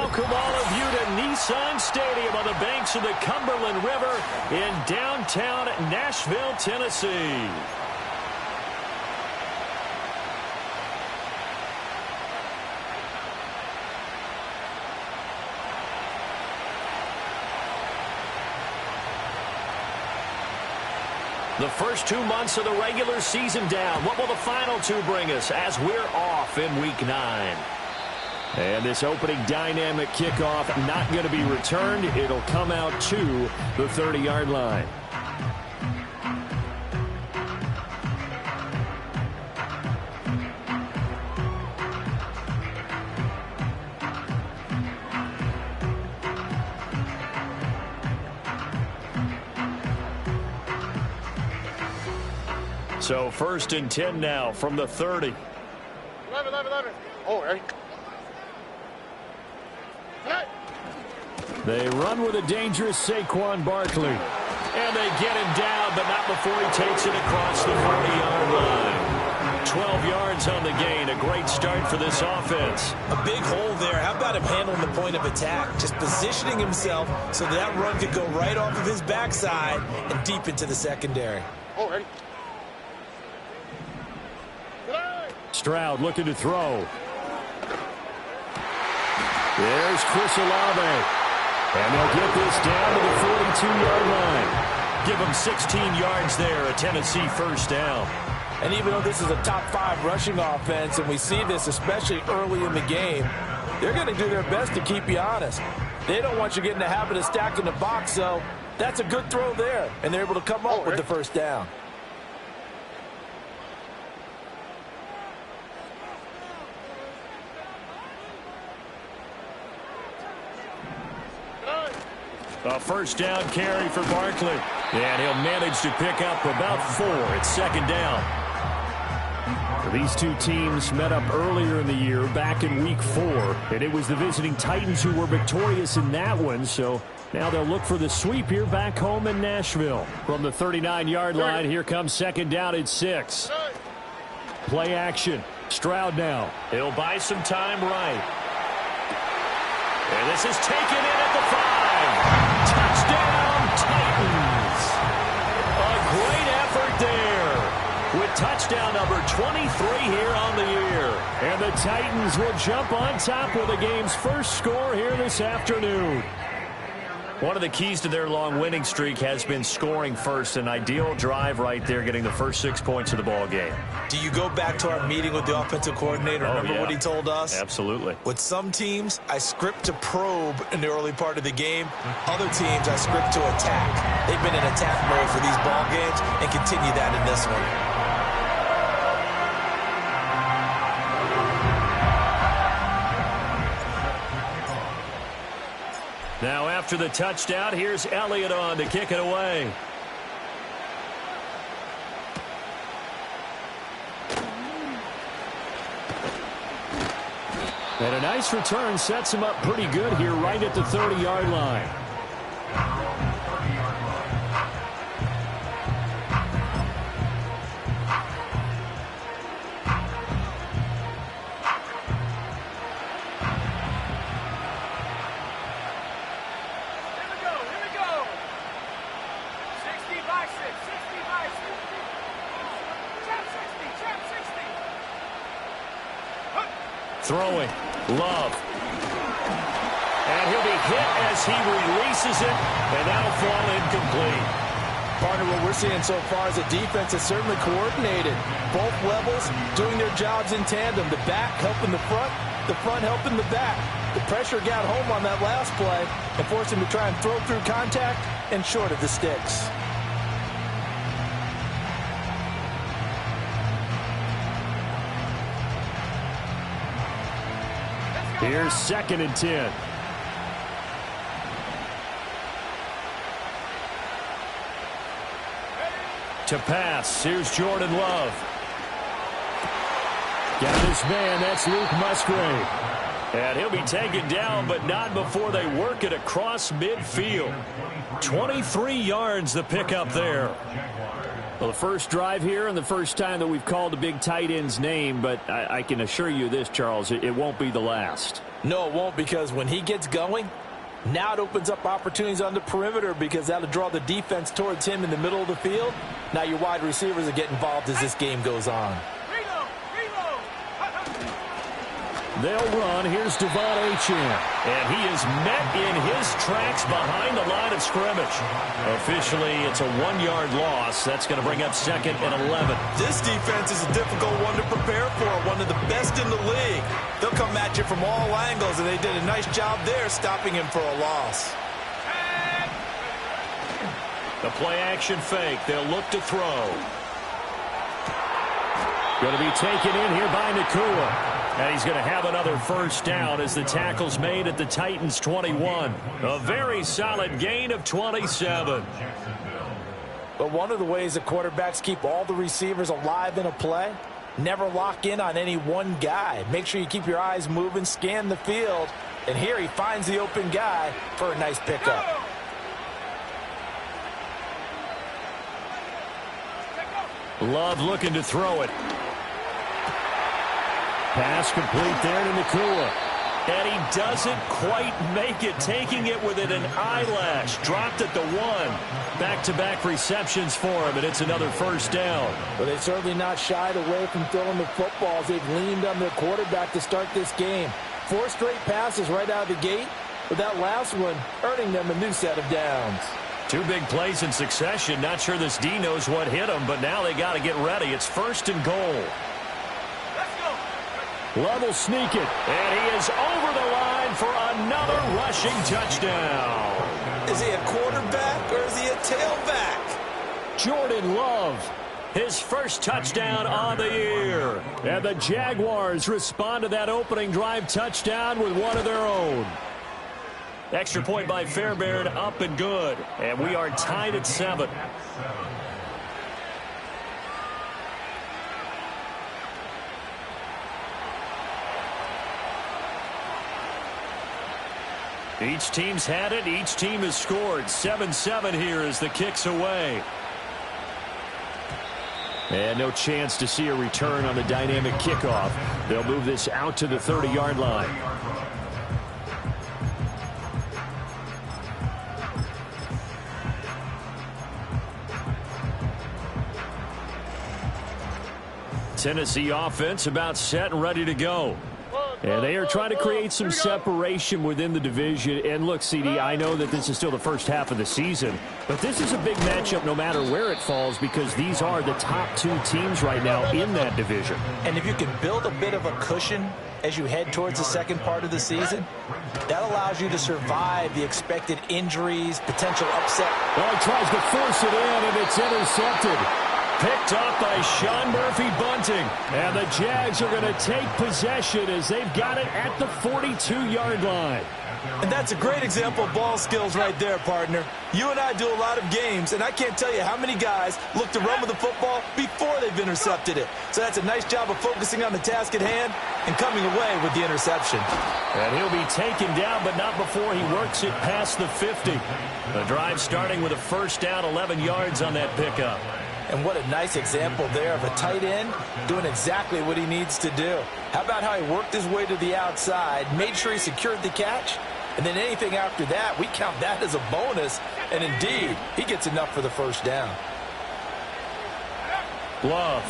welcome all of you to Nissan Stadium on the banks of the Cumberland River in downtown Nashville, Tennessee. The first 2 months of the regular season down. What will the final two bring us as we're off in Week 9? And this opening dynamic kickoff not going to be returned. It'll come out to the 30-yard line. So 1st and 10 now from the 30. 11. Oh, ready? They run with a dangerous Saquon Barkley. And they get him down, but not before he takes it across the 40-yard line. 12 yards on the gain. A great start for this offense. A big hole there. How about him handling the point of attack? Just positioning himself so that run could go right off of his backside and deep into the secondary. Oh, ready? Stroud looking to throw. There's Chris Olave. And they'll get this down to the 42-yard line. Give them 16 yards there, a Tennessee first down. And even though this is a top 5 rushing offense, and we see this especially early in the game, they're going to do their best to keep you honest. They don't want you getting the habit of stacking the box, so that's a good throw there. And they're able to come up with the first down. A first down carry for Barkley. And he'll manage to pick up about 4. It's second down. These two teams met up earlier in the year, back in Week 4. And it was the visiting Titans who were victorious in that one. So now they'll look for the sweep here back home in Nashville. From the 39-yard line, here comes second down at 6. Play action. Stroud now. He'll buy some time right. And this is taken in at the 5. Touchdown, Titans. A great effort there with touchdown number 23 here on the year. And the Titans will jump on top with the game's first score here this afternoon. One of the keys to their long winning streak has been scoring first. An ideal drive right there, getting the first 6 points of the ball game. Do you go back to our meeting with the offensive coordinator? Remember what he told us? Absolutely. With some teams, I script to probe in the early part of the game. Other teams, I script to attack. They've been in attack mode for these ball games and continue that in this one. Now after the touchdown, here's Elliott on to kick it away. And a nice return sets him up pretty good here right at the 30-yard line. Throwing. Love. And he'll be hit as he releases it, and that'll fall incomplete. Partner, what we're seeing so far is the defense is certainly coordinated. Both levels doing their jobs in tandem. The back helping the front helping the back. The pressure got home on that last play and forced him to try and throw through contact and short of the sticks. Here's 2nd and 10. To pass, here's Jordan Love. Got his man, that's Luke Musgrave. And he'll be taken down, but not before they work it across midfield. 23 yards the pickup there. Well, the first drive here and the first time that we've called a big tight end's name, but I can assure you this, Charles, it won't be the last. No, it won't, because when he gets going, now it opens up opportunities on the perimeter because that'll draw the defense towards him in the middle of the field. Now your wide receivers will get involved as this game goes on. They'll run. Here's Devon Achane. And he is met in his tracks behind the line of scrimmage. Officially, it's a 1-yard loss. That's going to bring up 2nd and 11. This defense is a difficult one to prepare for, one of the best in the league. They'll come at you from all angles, and they did a nice job there stopping him for a loss. The play-action fake. They'll look to throw. Going to be taken in here by Nakua. And he's going to have another first down as the tackle's made at the Titans' 21. A very solid gain of 27. But one of the ways the quarterbacks keep all the receivers alive in a play, never lock in on any one guy. Make sure you keep your eyes moving, scan the field. And here he finds the open guy for a nice pickup. Love looking to throw it. Pass complete there to Nakua. And he doesn't quite make it, taking it within an eyelash. Dropped at the 1. Back-to-back receptions for him, and it's another first down. But they've certainly not shied away from throwing the footballs. They've leaned on their quarterback to start this game. 4 straight passes right out of the gate, with that last one earning them a new set of downs. 2 big plays in succession. Not sure this D knows what hit him, but now they got to get ready. It's 1st and goal. Love will sneak it, and he is over the line for another rushing touchdown. Is he a quarterback or is he a tailback? Jordan Love, his first touchdown on the year. And the Jaguars respond to that opening drive touchdown with one of their own. Extra point by Fairbairn, up and good. And we are tied at 7. Each team's had it. Each team has scored. 7-7 here as the kick's away. And no chance to see a return on the dynamic kickoff. They'll move this out to the 30-yard line. Tennessee offense about set and ready to go. And they are trying to create some separation within the division. And look, CD, I know that this is still the first half of the season, but this is a big matchup no matter where it falls because these are the top 2 teams right now in that division. And if you can build a bit of a cushion as you head towards the second part of the season, that allows you to survive the expected injuries, potential upset. Well, he tries to force it in, and it's intercepted. Picked up by Sean Murphy-Bunting. And the Jags are going to take possession as they've got it at the 42-yard line. And that's a great example of ball skills right there, partner. You and I do a lot of games, and I can't tell you how many guys look to run with the football before they've intercepted it. So that's a nice job of focusing on the task at hand and coming away with the interception. And he'll be taken down, but not before he works it past the 50. The drive starting with a first down, 11 yards on that pickup. And what a nice example there of a tight end doing exactly what he needs to do. How about how he worked his way to the outside, made sure he secured the catch, and then anything after that, we count that as a bonus. And indeed, he gets enough for the first down. Love.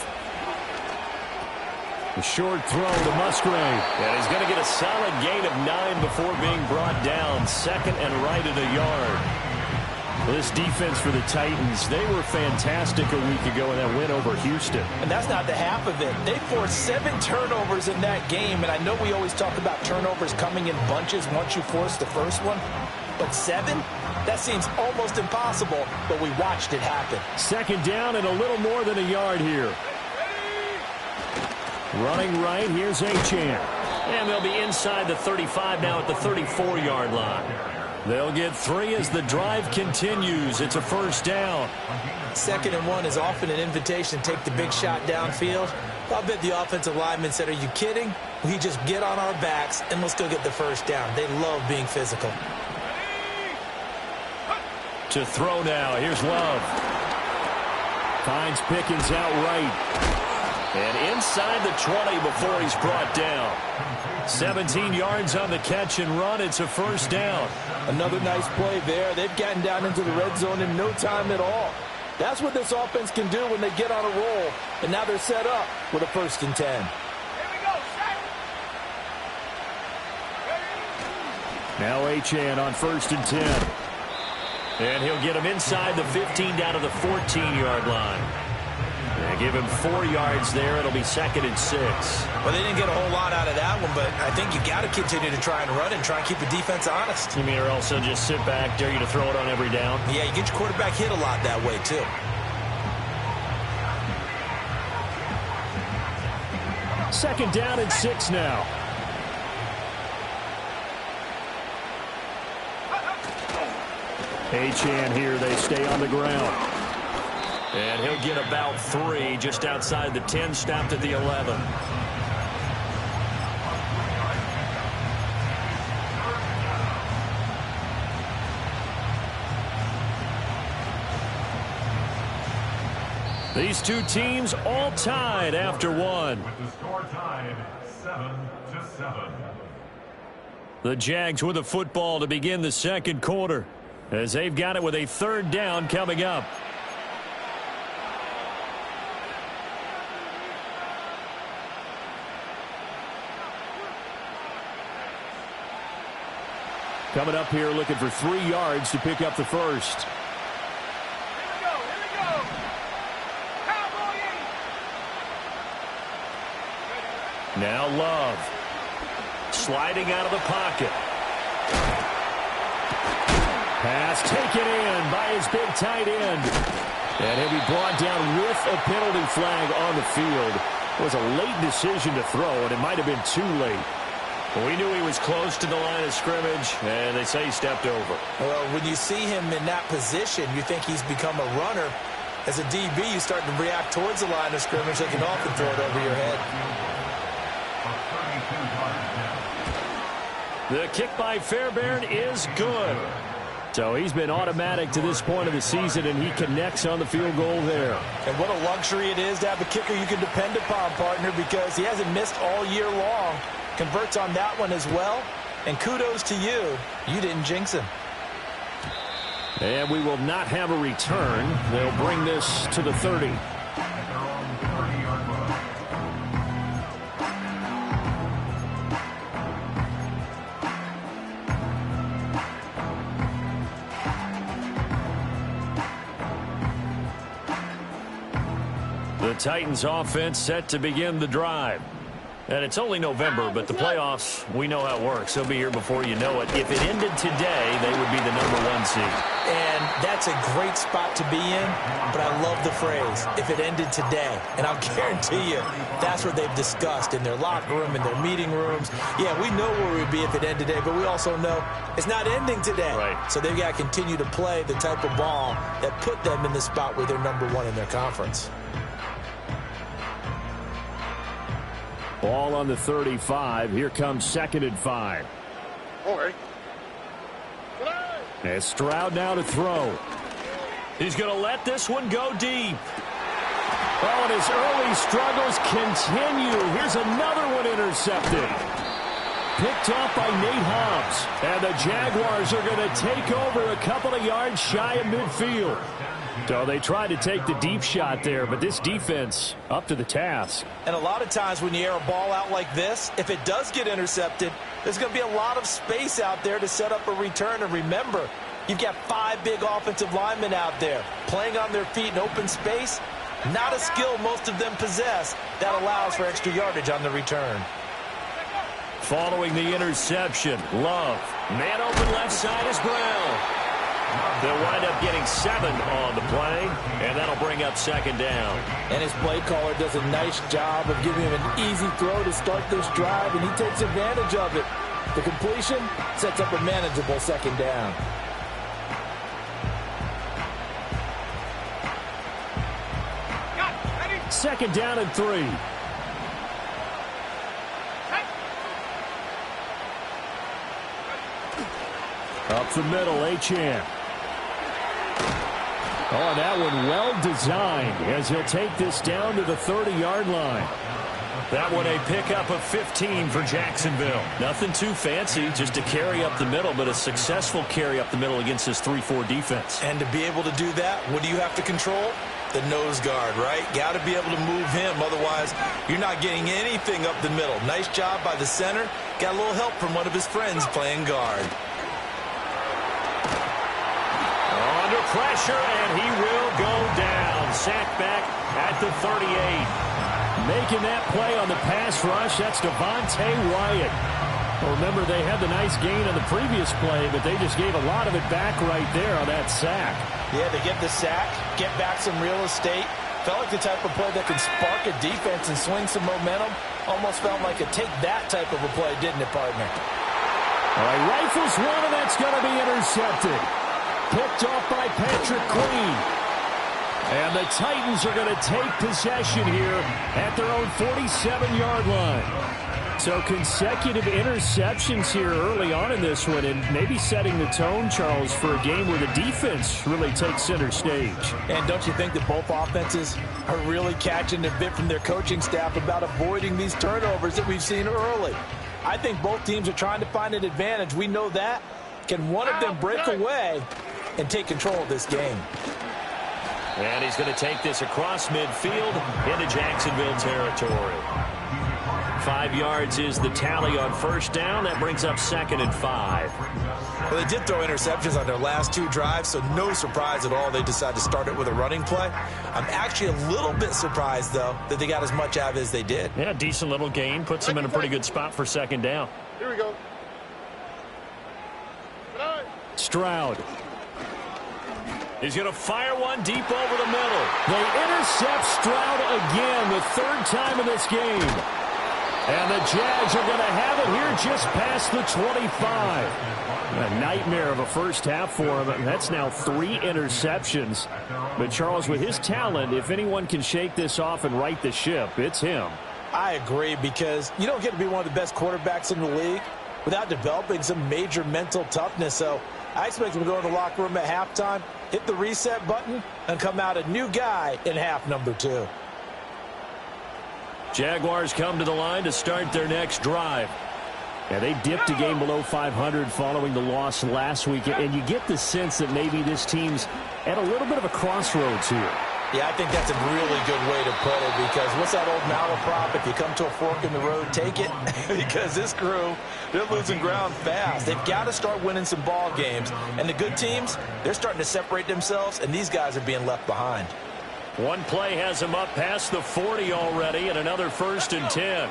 The short throw to Musgrave. And he's going to get a solid gain of 9 before being brought down. 2nd and right at a yard. Well, this defense for the Titans, they were fantastic a week ago in that win over Houston. And that's not the half of it. They forced 7 turnovers in that game, and I know we always talk about turnovers coming in bunches once you force the first one. But 7? That seems almost impossible, but we watched it happen. 2nd down and a little more than a yard here. Running right, here's Achane. And they'll be inside the 35 now at the 34-yard line. They'll get 3 as the drive continues. It's a first down. 2nd and 1 is often an invitation to take the big shot downfield. I'll bet the offensive lineman said, are you kidding? We just get on our backs and let's go get the first down. They love being physical. To throw now. Here's Love. Finds Pickens out right. And inside the 20 before he's brought down. 17 yards on the catch and run. It's a first down. Another nice play there. They've gotten down into the red zone in no time at all. That's what this offense can do when they get on a roll. And now they're set up with a 1st and 10. Now Achane on 1st and 10. And he'll get him inside the 15 down to the 14-yard line. And give him 4 yards there. It'll be 2nd and 6. Well, they didn't get a whole lot out of that one, but I think you got to continue to try and run and try and keep the defense honest. You mean, or also just sit back, dare you to throw it on every down? Yeah, you get your quarterback hit a lot that way, too. Second down and 6 now. Achane here. They stay on the ground. And he'll get about 3 just outside the 10, stopped at the 11. These two teams all tied after one. With the score tied 7-7. The Jags with the football to begin the second quarter, as they've got it with a 3rd down coming up. Coming up here looking for 3 yards to pick up the first. Here we go. Cowboy. Now Love. Sliding out of the pocket. Pass taken in by his big tight end. And he'll be brought down with a penalty flag on the field. It was a late decision to throw, and it might have been too late. Well, we knew he was close to the line of scrimmage, and they say he stepped over. Well, when you see him in that position, you think he's become a runner. As a DB, you start to react towards the line of scrimmage. They can often throw it over your head. The kick by Fairbairn is good. So he's been automatic to this point of the season, and he connects on the field goal there. And what a luxury it is to have a kicker you can depend upon, partner, because he hasn't missed all year long. Converts on that one as well. And kudos to you. You didn't jinx him. And we will not have a return. They'll bring this to the 30. The Titans offense set to begin the drive. And it's only November, but the playoffs, we know how it works. They'll be here before you know it. If it ended today, they would be the #1 seed. And that's a great spot to be in, but I love the phrase, if it ended today. And I'll guarantee you, that's what they've discussed in their locker room, in their meeting rooms. Yeah, we know where we'd be if it ended today, but we also know it's not ending today. Right. So they've got to continue to play the type of ball that put them in the spot where they're #1 in their conference. Ball on the 35. Here comes 2nd and 5. Oh, ready. As Stroud now to throw. He's going to let this one go deep. Oh, and his early struggles continue. Here's another one intercepted. Picked off by Nate Hobbs. And the Jaguars are going to take over a couple of yards shy of midfield. So they tried to take the deep shot there, but this defense up to the task. And a lot of times when you air a ball out like this, if it does get intercepted, there's going to be a lot of space out there to set up a return. And remember, you've got 5 big offensive linemen out there playing on their feet in open space. Not a skill most of them possess that allows for extra yardage on the return. Following the interception, Love. Man open left side is Brown. They'll wind up getting 7 on the play, and that'll bring up 2nd down. And his play caller does a nice job of giving him an easy throw to start this drive, and he takes advantage of it. The completion sets up a manageable 2nd down. Second down and 3. Up the middle, Achane. Oh, that one well designed as he'll take this down to the 30-yard line. That one a pickup of 15 for Jacksonville. Nothing too fancy, just a carry up the middle, but a successful carry up the middle against this 3-4 defense. And to be able to do that, what do you have to control? The nose guard, right? Got to be able to move him. Otherwise, you're not getting anything up the middle. Nice job by the center. Got a little help from one of his friends playing guard. Under pressure, and he will go down. Sacked back at the 38. Making that play on the pass rush, that's Devontae Wyatt. Well, remember, they had the nice gain on the previous play, but they just gave a lot of it back right there on that sack. Yeah, they get the sack, get back some real estate. Felt like the type of play that can spark a defense and swing some momentum. Almost felt like a take-that type of a play, didn't it, partner? All right, rifles one, and that's going to be intercepted. Picked off by Patrick Queen. And the Titans are going to take possession here at their own 47-yard line. So consecutive interceptions here early on in this one, and maybe setting the tone, Charles, for a game where the defense really takes center stage. And don't you think that both offenses are really catching a bit from their coaching staff about avoiding these turnovers that we've seen early? I think both teams are trying to find an advantage. We know that. Can one of them break away and take control of this game? And he's going to take this across midfield into Jacksonville territory. 5 yards is the tally on first down. That brings up 2nd and 5. Well, they did throw interceptions on their last 2 drives, so no surprise at all they decided to start it with a running play. I'm actually a little bit surprised, though, that they got as much out of it as they did. Yeah, decent little gain. Puts them in a pretty good spot for 2nd down. Here we go. Stroud. He's going to fire one deep over the middle. They intercept Stroud again, the 3rd time in this game. And the Jags are going to have it here just past the 25. A nightmare of a first half for him. And that's now 3 interceptions. But Charles, with his talent, if anyone can shake this off and right the ship, it's him. I agree, because you don't get to be one of the best quarterbacks in the league without developing some major mental toughness. So I expect him to go in the locker room at halftime, hit the reset button, and come out a new guy in half number 2. Jaguars come to the line to start their next drive. Yeah, they dipped a game below 500 following the loss last week, and you get the sense that maybe this team's at a little bit of a crossroads here. Yeah, I think that's a really good way to put it, because what's that old malaprop? If you come to a fork in the road, take it. Because this crew, they're losing ground fast. They've got to start winning some ball games. And the good teams, they're starting to separate themselves, and these guys are being left behind. One play has him up past the 40 already, and another 1st and 10.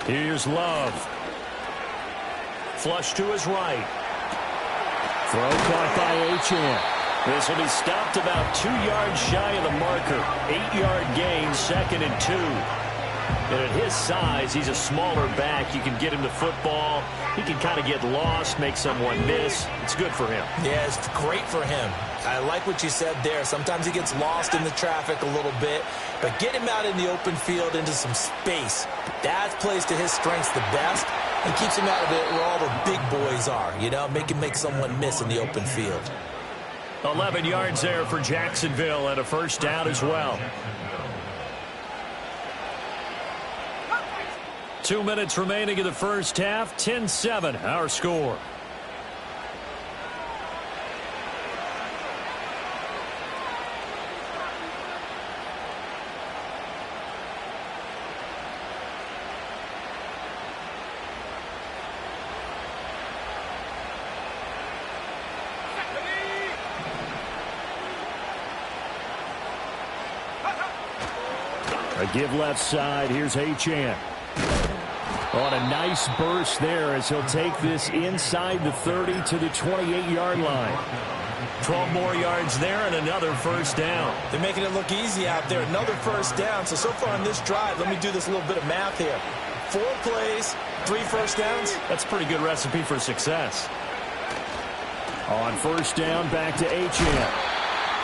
Here's Love. Flush to his right. Throw caught by Achane. This will be stopped about 2 yards shy of the marker. 8-yard gain, 2nd and 2. And at his size, he's a smaller back. You can get him the football. He can kind of get lost, make someone miss. It's good for him. Yeah, it's great for him. I like what you said there. Sometimes he gets lost in the traffic a little bit, but get him out in the open field into some space. That plays to his strengths the best and keeps him out of it where all the big boys are, you know, make someone miss in the open field. 11 yards there for Jacksonville and a 1st down as well. 2 minutes remaining in the first half. 10-7 our score. A give left side. Here's Achane. On a nice burst there as he'll take this inside the 30 to the 28-yard line. 12 more yards there and another 1st down. They're making it look easy out there. Another 1st down. So far in this drive, let me do this little bit of math here. 4 plays, 3 1st downs. That's a pretty good recipe for success. On 1st down, back to Achane.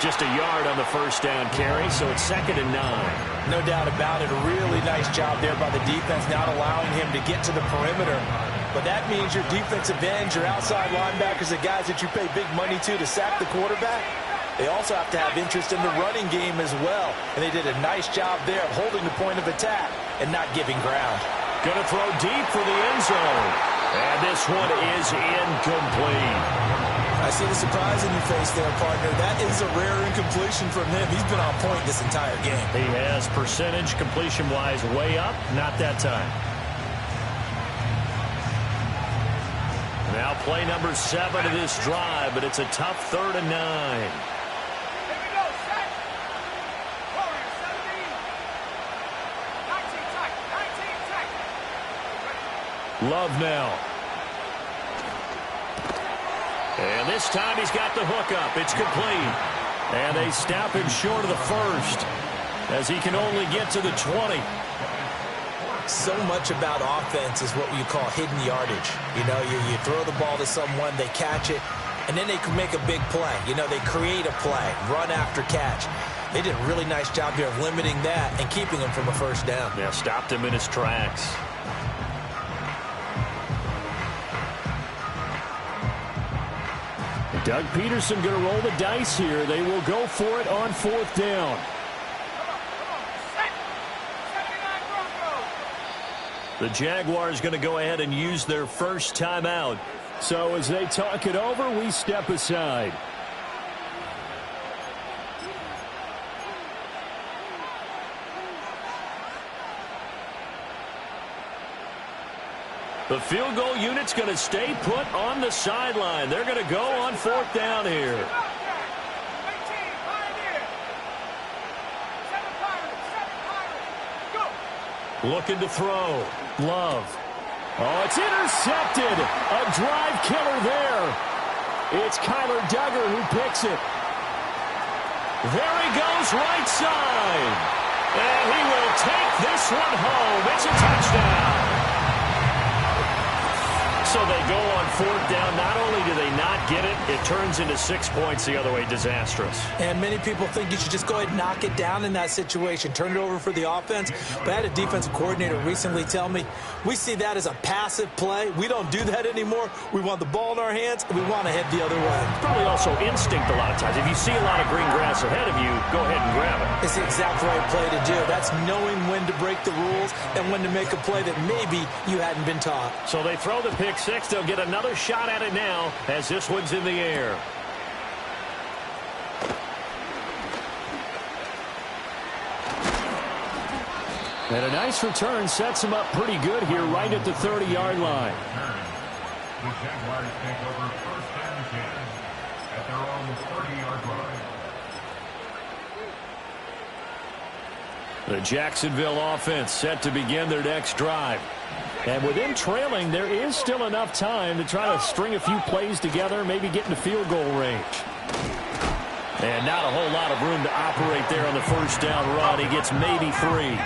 Just a yard on the 1st down carry, so it's 2nd and 9. No doubt about it. A really nice job there by the defense, not allowing him to get to the perimeter. but that means your defensive ends, your outside linebackers, the guys that you pay big money to sack the quarterback, they also have to have interest in the running game as well. And they did a nice job there of holding the point of attack and not giving ground. Going to throw deep for the end zone. And this one is incomplete. I see the surprise in your face there, partner. That is a rare incompletion from him. He's been on point this entire game. He has percentage completion-wise way up. Not that time. Now play number 7 of this drive, but it's a tough 3rd and 9. Here we go, set. Warriors, 17. 19 tight, 19 tight. Love now. And this time he's got the hook up. It's complete. And they stop him short of the first as he can only get to the 20. So much about offense is what you call hidden yardage. You know, you throw the ball to someone, they catch it, and then they can make a big play. You know, they create a play, run after catch. They did a really nice job here of limiting that and keeping him from a first down. Yeah, stopped him in his tracks. Doug Peterson going to roll the dice here. They will go for it on 4th down. Set. 79 Broncos. The Jaguars going to go ahead and use their first timeout. So as they talk it over, we step aside. The field goal unit's going to stay put on the sideline. They're going to go on 4th down here. 18, Pioneer. 7 Pirates, 7 Pirates. Go. Looking to throw. Love. Oh, it's intercepted. A drive killer there. It's Kyler Duggar who picks it. There he goes, right side. And he will take this one home. It's a touchdown. So they go on 4th down. Not only do they not get it, it turns into 6 points the other way. Disastrous. And many people think you should just go ahead and knock it down in that situation. Turn it over for the offense. But I had a defensive coordinator recently tell me, we see that as a passive play. We don't do that anymore. We want the ball in our hands, and we want to head the other way. It's probably also instinct a lot of times. If you see a lot of green grass ahead of you, go ahead and grab it. It's the exact right play to do. That's knowing when to break the rules and when to make a play that maybe you hadn't been taught. So they throw the pick 6. They'll get another shot at it now as this one's in the air. And a nice return sets him up pretty good here right at the 30-yard line. The Jaguars take over 1st and 10 at their own 30-yard line. The Jacksonville offense set to begin their next drive. And with them trailing, there is still enough time to try to string a few plays together, maybe get into field goal range. And not a whole lot of room to operate there on the first down run. He gets maybe 3.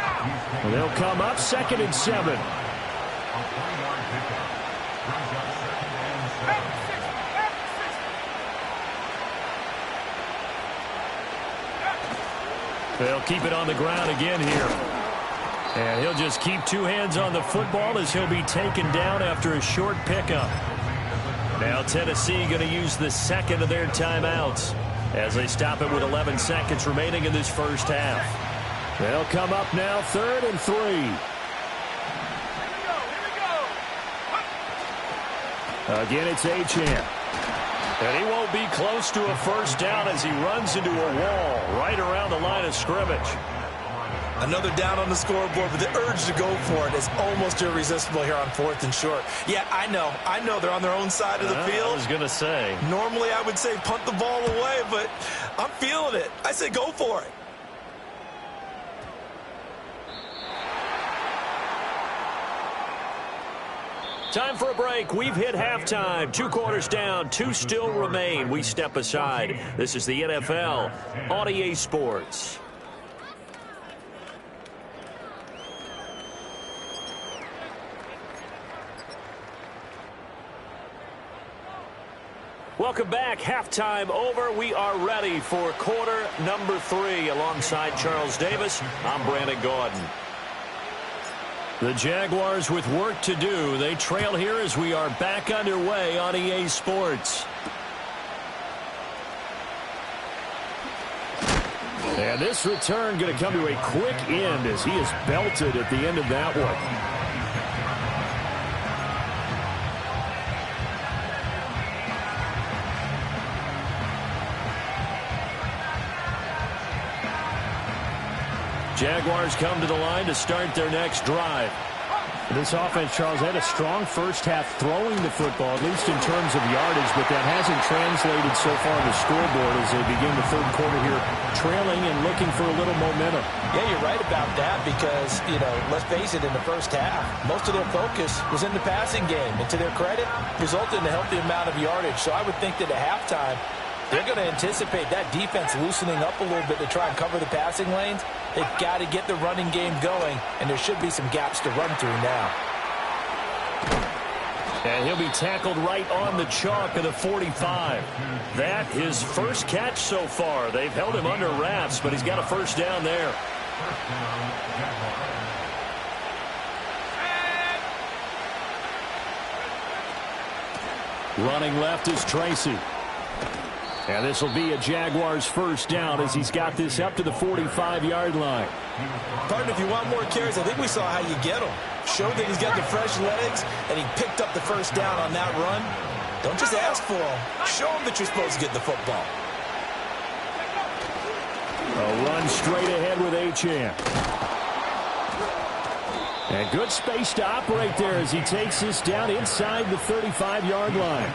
And they'll come up 2nd and 7. They'll keep it on the ground again here. And he'll just keep 2 hands on the football as he'll be taken down after a short pickup. Now Tennessee going to use the 2nd of their timeouts as they stop it with 11 seconds remaining in this first half. They'll come up now 3rd and 3. Again, it's Achane. And he won't be close to a first down as he runs into a wall right around the line of scrimmage. Another down on the scoreboard, but the urge to go for it is almost irresistible here on 4th and short. Yeah, I know they're on their own side of the field. I was going to say. Normally I would say punt the ball away, but I'm feeling it. I say go for it. Time for a break. We've hit halftime. 2 quarters down. 2 still remain. We step aside. This is the NFL on EA Sports. Welcome back. Halftime over. We are ready for quarter number 3. Alongside Charles Davis, I'm Brandon Gaudin. The Jaguars with work to do. They trail here as we are back underway on EA Sports. And this return going to come to a quick end as he is belted at the end of that one. Jaguars come to the line to start their next drive. This offense, Charles, had a strong first half throwing the football, at least in terms of yardage, but that hasn't translated so far on the scoreboard as they begin the third quarter here, trailing and looking for a little momentum. Yeah, you're right about that because, let's face it, in the first half, most of their focus was in the passing game. And to their credit, resulted in a healthy amount of yardage. So I would think that at halftime, they're going to anticipate that defense loosening up a little bit to try and cover the passing lanes. They've got to get the running game going, and there should be some gaps to run through now. And he'll be tackled right on the chalk of the 45. That his first catch so far. They've held him under wraps, but he's got a first down there. Running left is Tracy. And this will be a Jaguars first down as he's got this up to the 45-yard line. Partner, if you want more carries, I think we saw how you get him. Showed that he's got the fresh legs, and he picked up the first down on that run. Don't just ask for him. Show him that you're supposed to get the football. A run straight ahead with Achane. And good space to operate there as he takes this down inside the 35-yard line.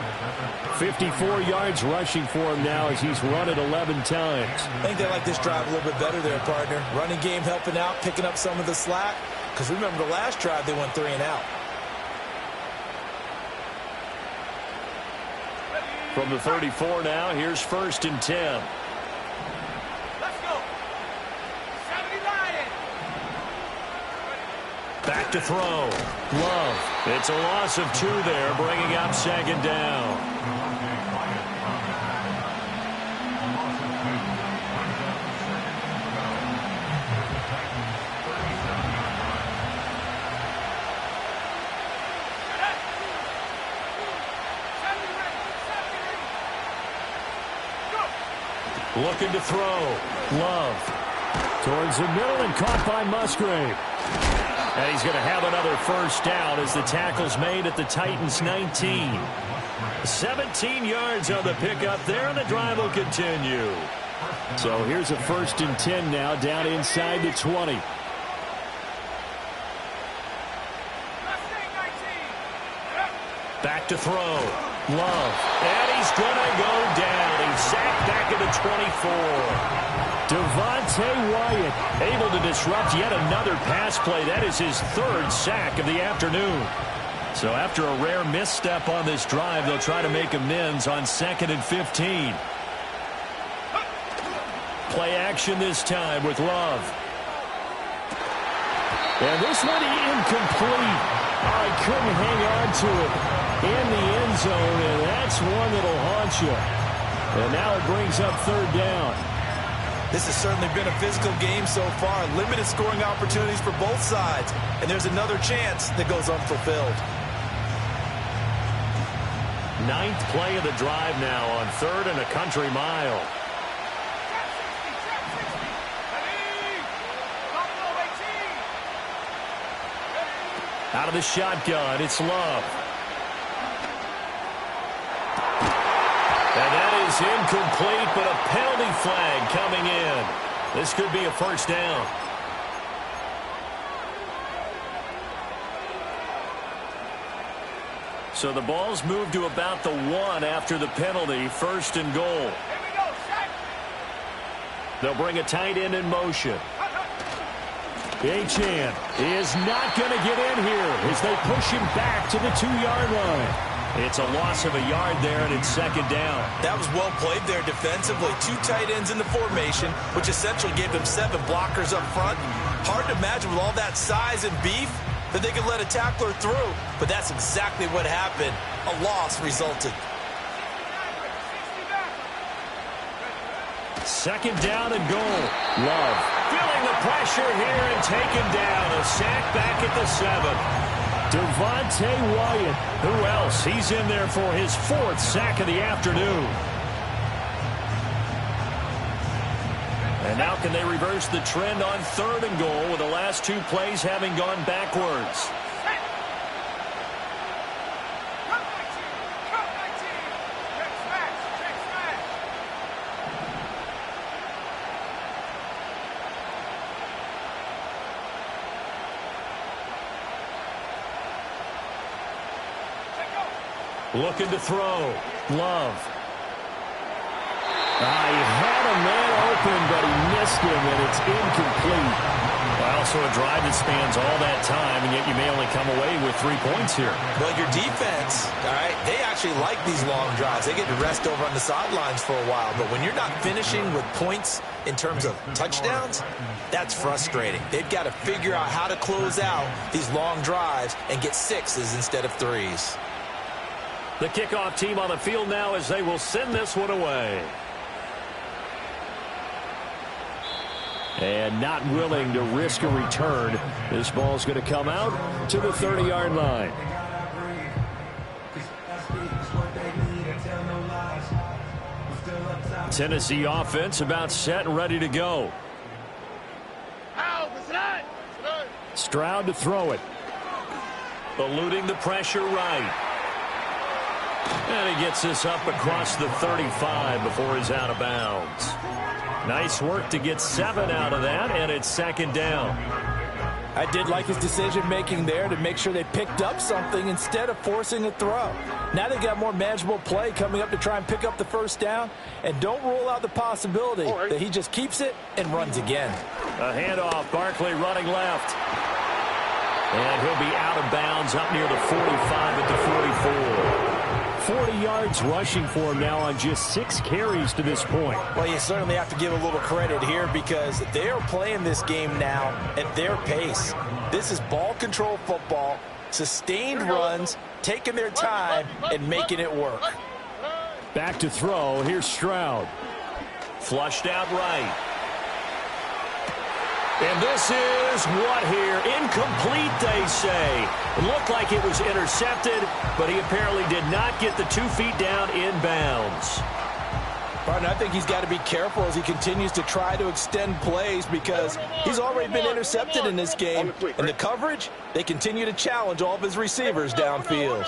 54 yards rushing for him now as he's run it 11 times. I think they like this drive a little bit better there, partner. Running game helping out, picking up some of the slack. Because remember the last drive, they went 3 and out. From the 34 now, here's 1st and 10. Let's go. 79. Back to throw. Love. It's a loss of 2 there, bringing up 2nd down. Looking to throw. Love. Towards the middle and caught by Musgrave. And he's going to have another first down as the tackle's made at the Titans' 19. 17 yards on the pickup there, and the drive will continue. So here's a 1st and 10 now, down inside the 20. Back to throw. Love. And he's going to go down. He's sacked back at the 24. Devontae Wyatt able to disrupt yet another pass play. That is his 3rd sack of the afternoon. So after a rare misstep on this drive, they'll try to make amends on 2nd and 15. Play action this time with Love. And this one incomplete. Oh, he couldn't hang on to it in the end zone, and that's one that'll haunt you. And now it brings up 3rd down. This has certainly been a physical game so far. Limited scoring opportunities for both sides. And there's another chance that goes unfulfilled. 9th play of the drive now on 3rd and a country mile. Out of the shotgun, it's Love. And that is incomplete, but a penalty flag coming in. This could be a first down. So the ball's moved to about the 1 after the penalty, 1st and goal. They'll bring a tight end in motion. Achane is not going to get in here as they push him back to the 2-yard line. It's a loss of a yard there, and it's 2nd down. That was well played there defensively. 2 tight ends in the formation, which essentially gave them 7 blockers up front. Hard to imagine with all that size and beef that they could let a tackler through, but that's exactly what happened. A loss resulted. Second down and goal. Love feeling the pressure here and taken down. A sack back at the 7. Devontae Wyatt. Who else? He's in there for his 4th sack of the afternoon. And now can they reverse the trend on 3rd and goal with the last 2 plays having gone backwards? Looking to throw. Love. He had a man open, but he missed him, and it's incomplete. Well, so a drive that spans all that time, and yet you may only come away with 3 points here. Well, your defense, all right, they actually like these long drives. They get to rest over on the sidelines for a while, but when you're not finishing with points in terms of touchdowns, that's frustrating. They've got to figure out how to close out these long drives and get 6s instead of 3s. The kickoff team on the field now as they will send this one away. And not willing to risk a return. This ball's going to come out to the 30-yard line. Tennessee offense about set and ready to go. Stroud to throw it. Eluding the pressure right. And he gets this up across the 35 before he's out of bounds. Nice work to get 7 out of that, and it's 2nd down. I did like his decision-making there to make sure they picked up something instead of forcing a throw. Now they got more manageable play coming up to try and pick up the 1st down, and don't rule out the possibility that he just keeps it and runs again. A handoff, Barkley running left. And he'll be out of bounds up near the 45 at the 44. 40 yards rushing for him now on just 6 carries to this point. Well, you certainly have to give a little credit here because they are playing this game now at their pace. This is ball control football, sustained runs, taking their time and making it work. Back to throw. Here's Stroud. Flushed out right. And this is what here? Incomplete, they say. It looked like it was intercepted, but he apparently did not get the 2 feet down inbounds. Martin, I think he's got to be careful as he continues to try to extend plays because he's already been intercepted in this game. And the coverage, they continue to challenge all of his receivers downfield.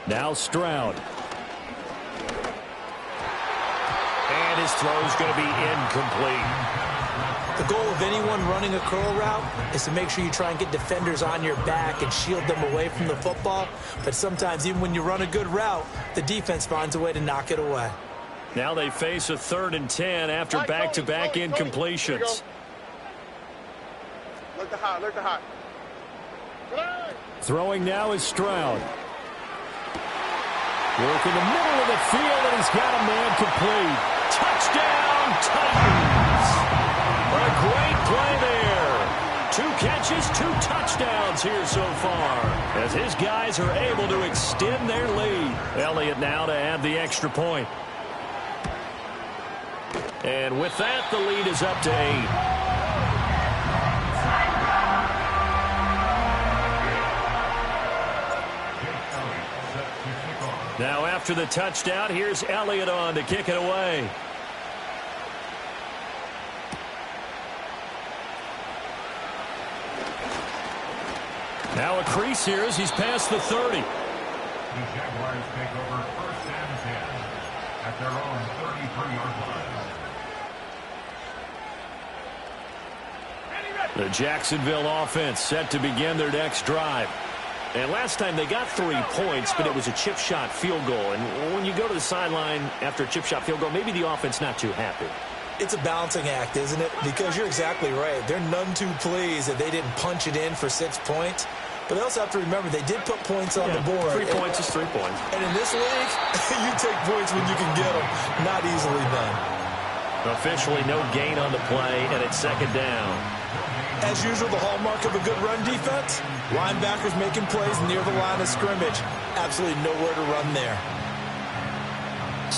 Now Stroud. And his throw is going to be incomplete. The goal of anyone running a curl route is to make sure you try and get defenders on your back and shield them away from the football. But sometimes even when you run a good route, the defense finds a way to knock it away. Now they face a 3rd and 10 after back-to-back incompletions. Look the hot. Throwing now is Stroud. Work in the middle of the field, and he's got a man complete. Touchdown, Titans! What a great play there. 2 catches, 2 touchdowns here so far, as his guys are able to extend their lead. Elliott now to add the extra point. And with that, the lead is up to 8. Now after the touchdown, here's Elliott on to kick it away. Now a crease here as he's past the 30. The Jaguars take over 1st and 10 at their own 33-yard line. The Jacksonville offense set to begin their next drive. And last time they got 3 points, but it was a chip shot field goal. And when you go to the sideline after a chip shot field goal, maybe the offense not too happy. It's a balancing act, isn't it? Because you're exactly right. They're none too pleased that they didn't punch it in for 6 points. But they also have to remember they did put points on the board. 3 points is 3 points. And in this league, you take points when you can get them. Not easily done. Officially no gain on the play, and it's 2nd down. As usual, the hallmark of a good run defense, linebackers making plays near the line of scrimmage. Absolutely nowhere to run there.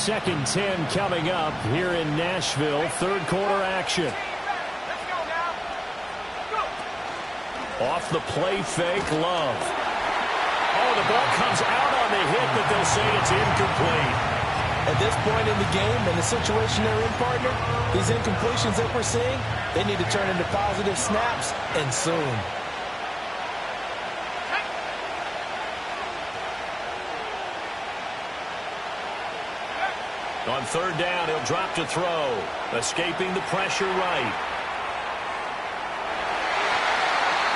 2nd 10 coming up here in Nashville. Third quarter action. Let's go now. Go. Off the play fake, Love. Oh, the ball comes out on the hit, but they'll say it's incomplete. At this point in the game and the situation they're in, partner, these incompletions that we're seeing, they need to turn into positive snaps, and soon. On 3rd down, he'll drop to throw. Escaping the pressure right.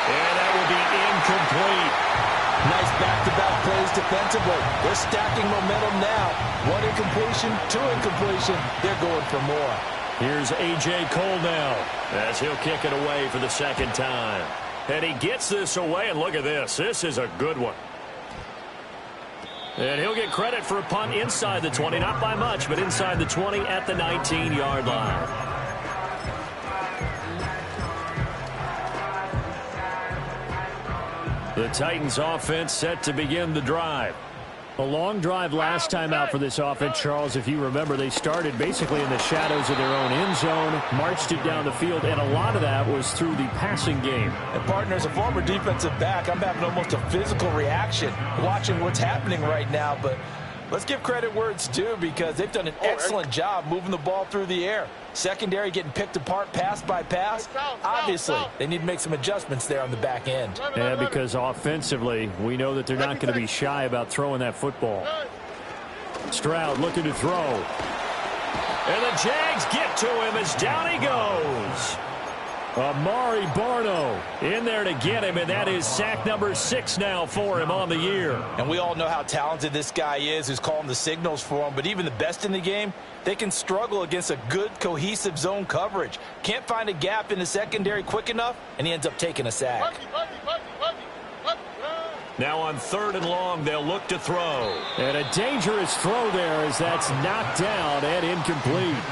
And that will be incomplete. Nice back-to-back plays defensively. They're stacking momentum now. 1 incompletion, 2 incompletion. They're going for more. Here's A.J. Cole now as he'll kick it away for the 2nd time. And he gets this away, and look at this. This is a good one. And he'll get credit for a punt inside the 20, not by much, but inside the 20 at the 19-yard line. The Titans offense set to begin the drive. A long drive last time out for this offense, Charles. If you remember, they started basically in the shadows of their own end zone, marched it down the field, and a lot of that was through the passing game. And, partner, as a former defensive back, I'm having almost a physical reaction watching what's happening right now. But let's give credit where it's due, because they've done an excellent job moving the ball through the air. Secondary getting picked apart pass by pass. Obviously, they need to make some adjustments there on the back end. Yeah, because offensively, we know that they're not going to be shy about throwing that football. Stroud looking to throw. And the Jags get to him as down he goes. Amari Barno in there to get him, and that is sack number 6 now for him on the year. And we all know how talented this guy is, who's calling the signals for him. But even the best in the game, they can struggle against a good, cohesive zone coverage. Can't find a gap in the secondary quick enough, and he ends up taking a sack. Now on 3rd and long, they'll look to throw. And a dangerous throw there as that's knocked down and incomplete.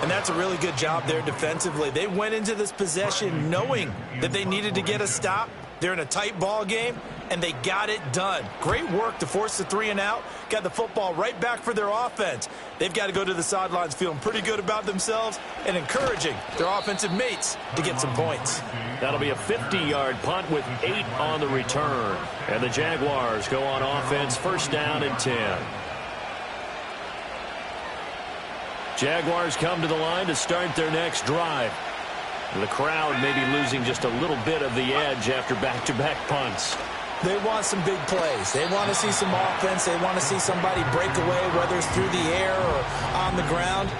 And that's a really good job there defensively. They went into this possession knowing that they needed to get a stop. They're in a tight ball game, and they got it done. Great work to force the 3 and out. Got the football right back for their offense. They've got to go to the sidelines feeling pretty good about themselves and encouraging their offensive mates to get some points. That'll be a 50-yard punt with 8 on the return. And the Jaguars go on offense, 1st down and 10. Jaguars come to the line to start their next drive. The crowd may be losing just a little bit of the edge after back-to-back punts. They want some big plays. They want to see some offense. They want to see somebody break away, whether it's through the air or on the ground.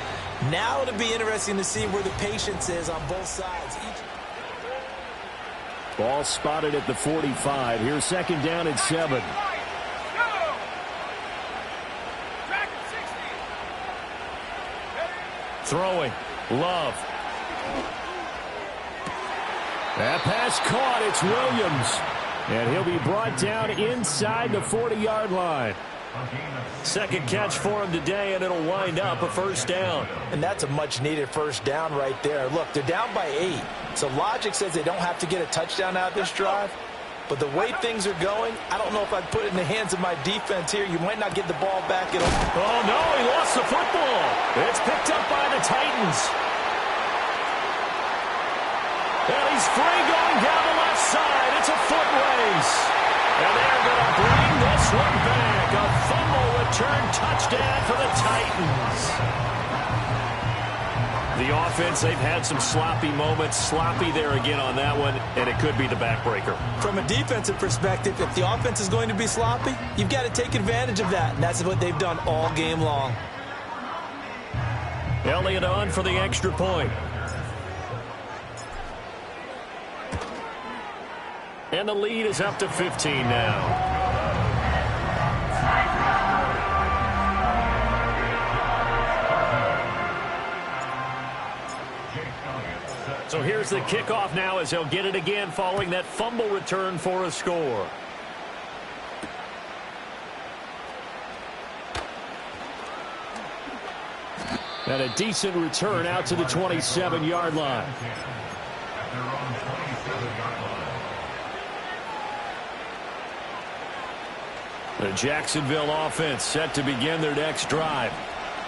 Now it'll be interesting to see where the patience is on both sides. Ball spotted at the 45. Here's 2nd down and 7. Throwing. Love. That pass caught. It's Williams. And he'll be brought down inside the 40-yard line. 2nd catch for him today, and it'll wind up a 1st down. And that's a much-needed 1st down right there. Look, they're down by 8. So logic says they don't have to get a touchdown out of this drive. But the way things are going, I don't know if I'd put it in the hands of my defense here. You might not get the ball back at all. Oh, no, he lost the football. It's picked up by the Titans. And he's free going down the left side. It's a foot race. And they're going to bring this one back. A fumble return touchdown for the Titans. The offense, they've had some sloppy moments. Sloppy there again on that one, and it could be the backbreaker. From a defensive perspective, if the offense is going to be sloppy, you've got to take advantage of that, and that's what they've done all game long. Elliott on for the extra point. And the lead is up to 15 now. So here's the kickoff now as they'll get it again following that fumble return for a score. And a decent return out to the 27-yard line. The Jacksonville offense set to begin their next drive.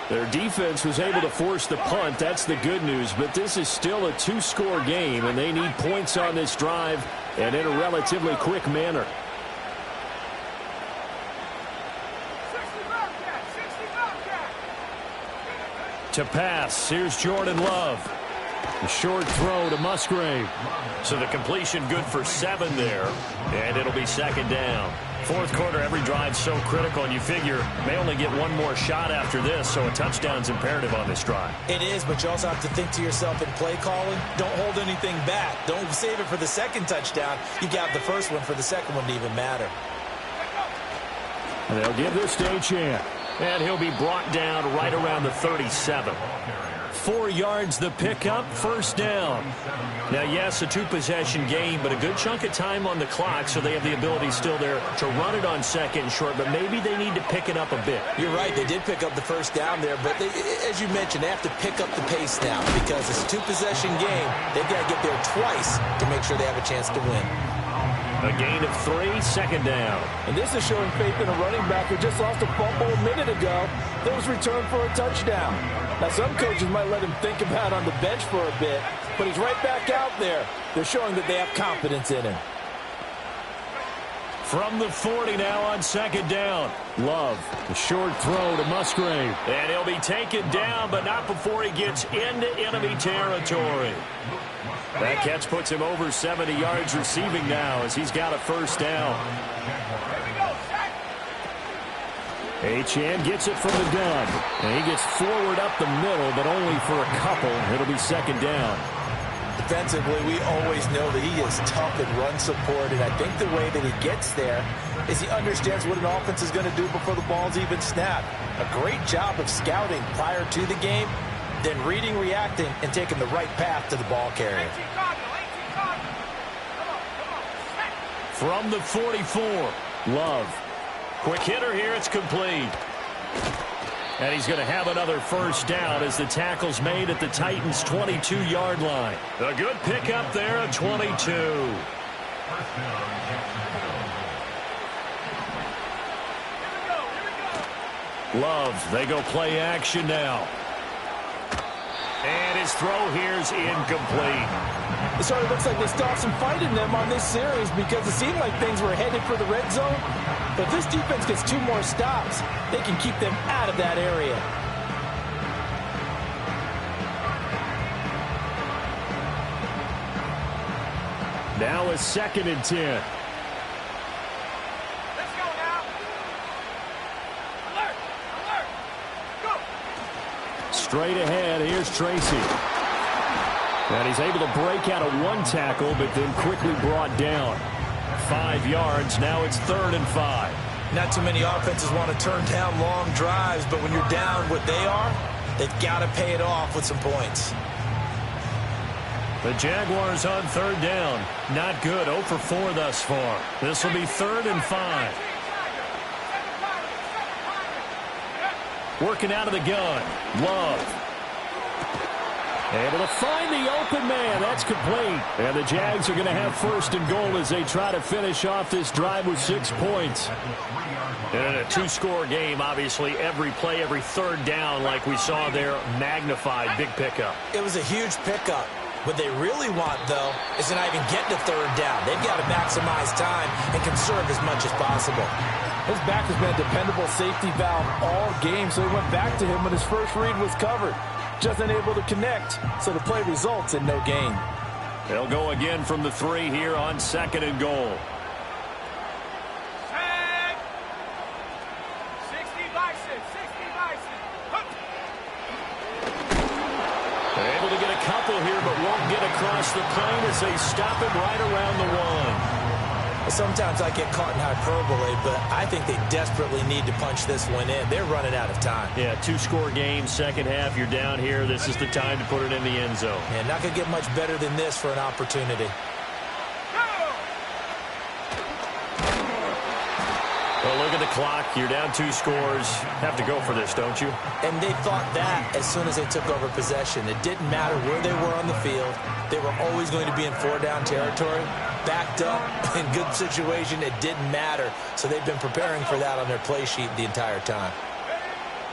Their defense was able to force the punt. That's the good news. But this is still a two-score game, and they need points on this drive and in a relatively quick manner. To pass, here's Jordan Love. The short throw to Musgrave. So the completion good for 7 there, and it'll be second down. Fourth quarter, every drive's so critical, and you figure may only get one more shot after this, so a touchdown's imperative on this drive. It is, but you also have to think to yourself in play calling, don't hold anything back. Don't save it for the second touchdown. You got the first one for the second one to even matter. And they'll give this to Achane. And he'll be brought down right around the 37. 4 yards the pickup, first down. Now, yes, a two-possession game, but a good chunk of time on the clock, so they have the ability still there to run it on second and short, but maybe they need to pick it up a bit. You're right, they did pick up the first down there, but as you mentioned, they have to pick up the pace now because it's a two-possession game. They've got to get there twice to make sure they have a chance to win. A gain of 3, second down. And this is showing faith in a running back who just lost a fumble a minute ago that was returned for a touchdown. Now, some coaches might let him think about on the bench for a bit, but he's right back out there. They're showing that they have confidence in him. From the 40 now on second down. Love, the short throw to Musgrave. And he'll be taken down, but not before he gets into enemy territory. That catch puts him over 70 yards receiving now as he's got a first down. Achane gets it from the gun. And he gets forward up the middle, but only for a couple. It'll be second down. Defensively, we always know that he is tough in run support, and I think the way that he gets there is he understands what an offense is going to do before the ball's even snapped. A great job of scouting prior to the game, then reading, reacting, and taking the right path to the ball carrier. From the 44, Love. Quick hitter here, it's complete. And he's going to have another first down as the tackle's made at the Titans' 22-yard line. A good pickup there at 22. Love, they go play action now. And his throw here's incomplete. It sort of looks like they stopped some fight in them on this series because it seemed like things were headed for the red zone. But if this defense gets 2 more stops, they can keep them out of that area. Now a 2nd and 10. Let's go now. Alert! Alert! Go! Straight ahead, here's Tracy. And he's able to break out of 1 tackle, but then quickly brought down. 5 yards, now it's 3rd and 5. Not too many offenses want to turn down long drives, but when you're down what they are, they've got to pay it off with some points. The Jaguars on 3rd down. Not good, 0 for 4 thus far. This will be 3rd and 5. Working out of the gun. Love. Able to find the open man. That's complete. And the Jags are going to have 1st and goal as they try to finish off this drive with 6 points. And in a 2-score game, obviously, every play, every 3rd down, like we saw there, magnified. Big pickup. It was a huge pickup. What they really want, though, is to not even get to 3rd down. They've got to maximize time and conserve as much as possible. His back has been a dependable safety valve all game, so he went back to him when his first read was covered. Just unable to connect, so the play results in no gain. They'll go again from the 3 here on 2nd and goal. Tag! 60 bison, 60 bison. Hook! They're able to get a couple here, but won't get across the plane as they stop him right around the 1. Sometimes I get caught in hyperbole, but I think they desperately need to punch this one in. They're running out of time. Yeah, 2-score game, second half, you're down here. This is the time to put it in the end zone. Man, not going to get much better than this for an opportunity. Well, look at the clock. You're down 2 scores. Have to go for this, don't you? And they thought that as soon as they took over possession. It didn't matter where they were on the field. They were always going to be in 4-down territory. Backed up, in good situation, it didn't matter. So they've been preparing for that on their play sheet the entire time.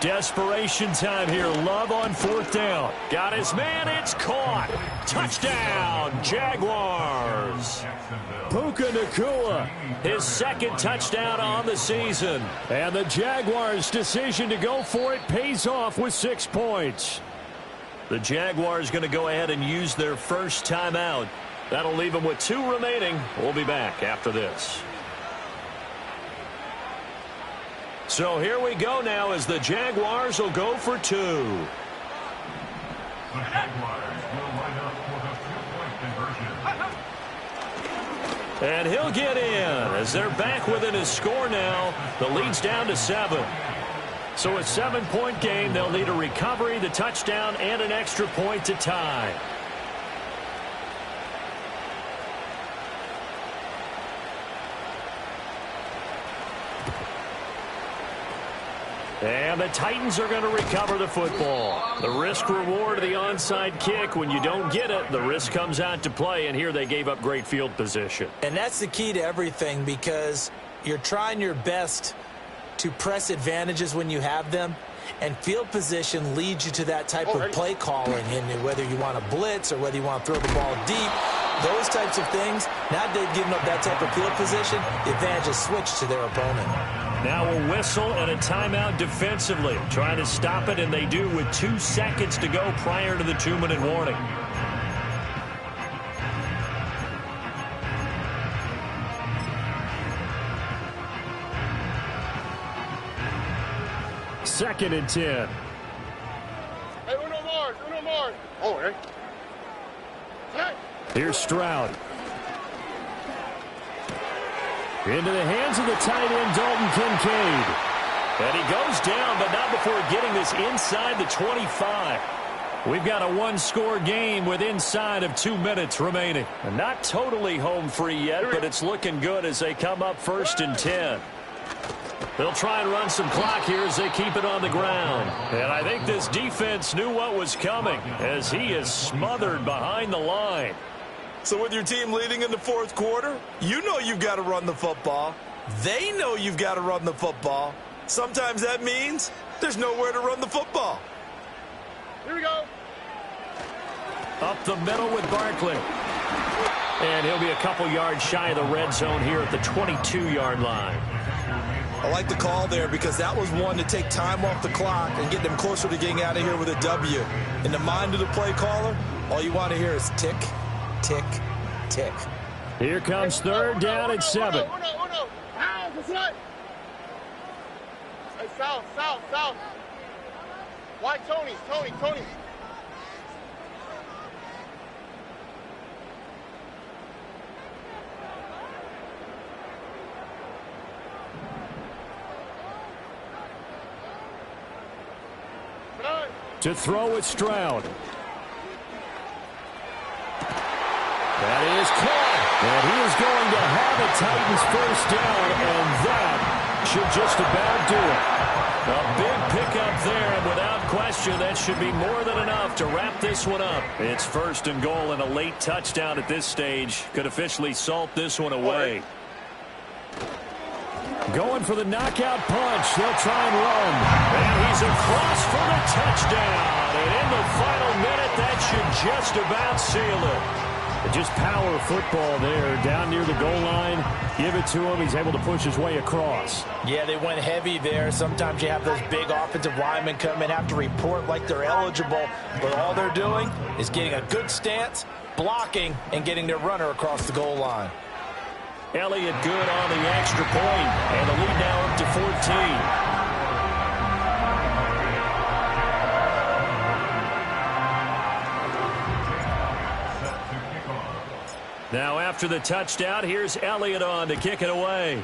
Desperation time here. Love on fourth down. Got his man. It's caught. Touchdown, Jaguars. Puka Nacua, his second touchdown on the season. And the Jaguars' decision to go for it pays off with 6 points. The Jaguars going to go ahead and use their first timeout. That'll leave them with 2 remaining. We'll be back after this. So here we go now as the Jaguars will go for 2. The Jaguars will line up for the 2-point conversion. And he'll get in as they're back within his score now. The lead's down to 7. So a 7-point game. They'll need a recovery, the touchdown, and an extra point to tie. And the Titans are going to recover the football. The risk-reward of the onside kick. When you don't get it, the risk comes out to play, and here they gave up great field position. And that's the key to everything, because you're trying your best to press advantages when you have them, and field position leads you to that type of play calling. And whether you want to blitz or whether you want to throw the ball deep, those types of things, now they've given up that type of field position, the advantage is switched to their opponent. Now a whistle and a timeout defensively. Trying to stop it, and they do with 2 seconds to go prior to the 2-minute warning. Second and 10. Hey, uno more. Oh, hey. Here's Stroud. Into the hands of the tight end, Dalton Kincaid. And he goes down, but not before getting this inside the 25. We've got a 1-score game with inside of 2 minutes remaining. And not totally home free yet, but it's looking good as they come up 1st and 10. They'll try and run some clock here as they keep it on the ground. And I think this defense knew what was coming as he is smothered behind the line. So with your team leading in the 4th quarter, you know you've got to run the football. They know you've got to run the football. Sometimes that means there's nowhere to run the football. Here we go. Up the middle with Barkley. And he'll be a couple yards shy of the red zone here at the 22-yard line. I like the call there because that was one to take time off the clock and get them closer to getting out of here with a W. In the mind of the play caller, all you want to hear is tick, tick, tick. Here comes 3rd down at 7. Uno. Now, this way. Hey, south. Why Tony? To throw with Stroud. That is caught. And he is going to have a Titans 1st down, and that should just about do it. A big pickup there, and without question, that should be more than enough to wrap this one up. It's 1st and goal, and a late touchdown at this stage could officially salt this one away. Going for the knockout punch. They'll try and run. And he's across for the touchdown. And in the final minute, that should just about seal it. Just power football there down near the goal line. Give it to him. He's able to push his way across. Yeah, they went heavy there. Sometimes you have those big offensive linemen come in, have to report like they're eligible. But all they're doing is getting a good stance, blocking, and getting their runner across the goal line. Elliott good on the extra point, and the lead now up to 14. Now after the touchdown, here's Elliott on to kick it away.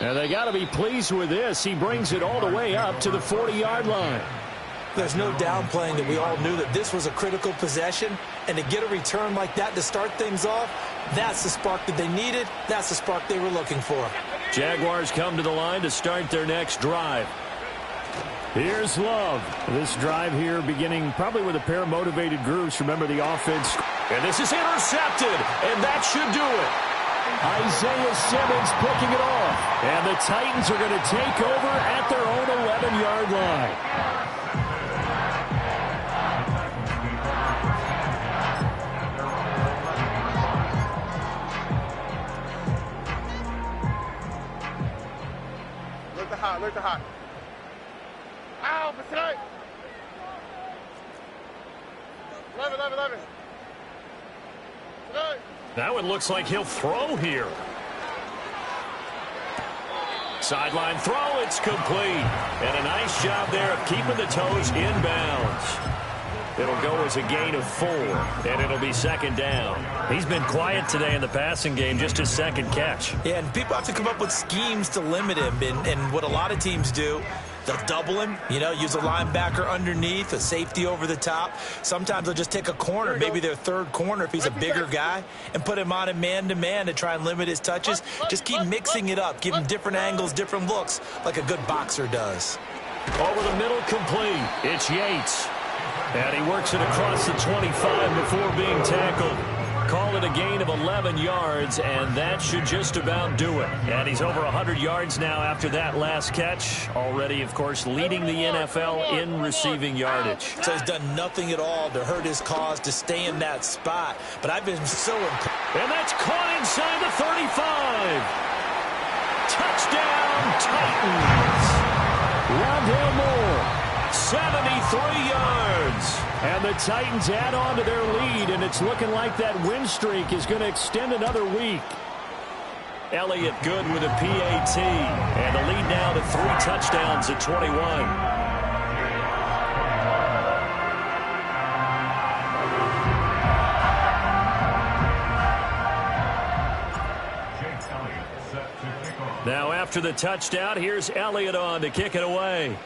And they got to be pleased with this. He brings it all the way up to the 40-yard line. There's no downplaying that we all knew that this was a critical possession, and to get a return like that to start things off, that's the spark that they needed. That's the spark they were looking for. Jaguars come to the line to start their next drive. Here's Love. This drive here beginning probably with a pair of motivated groups. Remember the offense. And this is intercepted, and that should do it. Isaiah Simmons picking it off. And the Titans are going to take over at their own 11-yard line. Look the hot. Ow, beside. 11. That one looks like he'll throw here. Sideline throw, it's complete. And a nice job there of keeping the toes inbounds. It'll go as a gain of 4, and it'll be second down. He's been quiet today in the passing game, just his second catch. Yeah, and people have to come up with schemes to limit him. And what a lot of teams do, they'll double him, use a linebacker underneath, a safety over the top. Sometimes they'll just take a corner, maybe their third corner if he's a bigger guy, and put him on a man-to-man to try and limit his touches. Just keep mixing it up, give him different angles, different looks, like a good boxer does. Over the middle, complete. It's Yates. And he works it across the 25 before being tackled. Call it a gain of 11 yards, and that should just about do it. And he's over 100 yards now after that last catch. Already, of course, leading the NFL in receiving yardage. So he's done nothing at all to hurt his cause to stay in that spot. But I've been so impressed. And that's caught inside the 35. Touchdown, Titans. Rondale Moore. 73 yards. And the Titans add on to their lead, and it's looking like that win streak is going to extend another week. Elliott good with a PAT, and the lead now to 3 touchdowns at 21. Now after the touchdown, here's Elliott on to kick it away.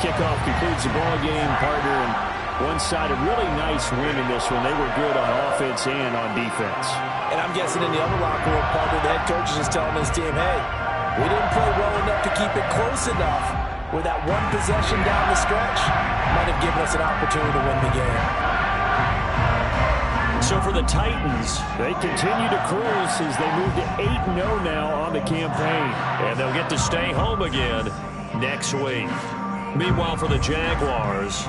Kickoff concludes the ball game, partner, and one side a really nice win in this one. They were good on offense and on defense. And I'm guessing in the other locker room, partner, the head coach is just telling his team, hey, we didn't play well enough to keep it close enough where that one possession down the stretch might have given us an opportunity to win the game. So for the Titans, they continue to cruise as they move to 8-0 now on the campaign. And they'll get to stay home again next week. Meanwhile, for the Jaguars,